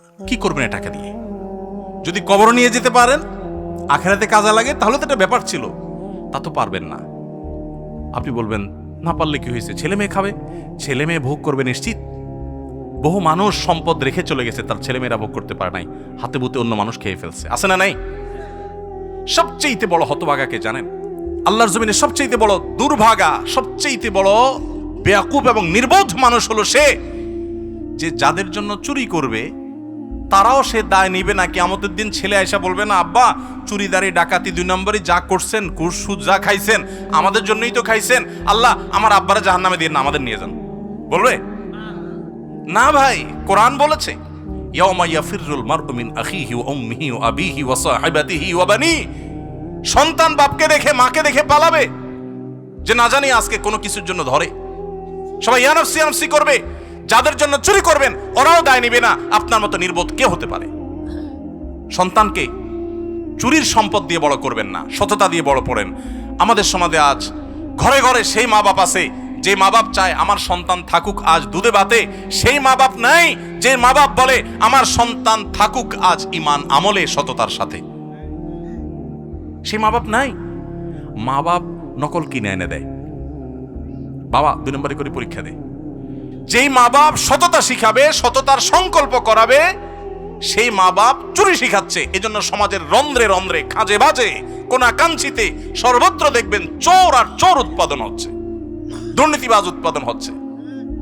কি করবেন এ টাকা দিয়ে? যদি কবর নিয়ে যেতে পারেন, আখেরাতে কাজে লাগে, তাহলে তো একটা ব্যাপার ছিল। তা তো পারবেন না। আপনি বলবেন না পারলে কি হয়েছে, ছেলে মেয়ে খাবে, ছেলে মেয়ে ভোগ করবে নিশ্চিত। বহু মানুষ সম্পদ রেখে চলে গেছে, তার ছেলেমেয়েরা ভোগ করতে পারে নাই, হাতে বুতে অন্য মানুষ খেয়ে ফেলছে, আছে না নাই? সবচেয়ে বড় হতভাগাকে জানেন? আল্লাহর জমিনে সবচেয়ে বড় দুর্ভাগা, সবচেয়ে বড় বেয়াকুব এবং নির্বোধ মানুষ হলো সে, যে যাদের জন্য চুরি করবে তারাও সে দায় নিবে না। কিয়ামতের দিন ছেলে আয়সা বলবে না, আব্বা চুরিদারি ডাকাতি 2 নম্বরই যা করছেন, ঘুষ সুদ যা খাইছেন আমাদের জন্যই তো খাইছেন, আল্লাহ আমার আব্বারা জাহান্নামে দিয়ে না, আমাদের নিয়ে যান। বলবে না ভাই, কোরআন বলেছে ইয়াউমা ইয়াফিরুল মারউ মিন আখিহি ওয়া উম্মিহি ওয়া আবিহি ওয়া সাহিবাতিহি ওয়া বানি। সন্তান বাপকে দেখে মাকে দেখে পালাবে, যে না জানি আজকে কোনো কিছুর জন্য ধরে। সবাই ইয়া নাফসি ইয়া নাফসি করবে। যাদের জন্য চুরি করবেন ওরাও দায় নিবে না। আপনার মতো নির্বোধ কে হতে পারে? সন্তানকে চুরির সম্পদ দিয়ে বড় করবেন না, সততা দিয়ে বড় করেন। আমাদের সমাজে আজ ঘরে ঘরে সেই মা বাপ আছে যে মা বাপ চায় আমার সন্তান থাকুক আজ দুধে ভাতে, সেই মা বাপ নাই যে মা বাপ বলে আমার সন্তান থাকুক আজ ঈমান আমলে সততার সাথে। সেই মা বাপ নাই। মা বাপ নকল কিনে এনে দেয়, বাবা 2 নম্বরে করে পরীক্ষা দেয়। যেই মা বাপ সততা শিখাবে, সততার সংকল্প করাবে, সেই মা বাপ চুরি শিখাচ্ছে। এজন্য সমাজের রন্ধ্রে রন্ধ্রে, কাজে বাজে, কোনাকাঞ্চিতে সর্বত্র দেখবেন চোর আর চোর উৎপাদন হচ্ছে, দুর্নীতিবাজ উৎপাদন হচ্ছে।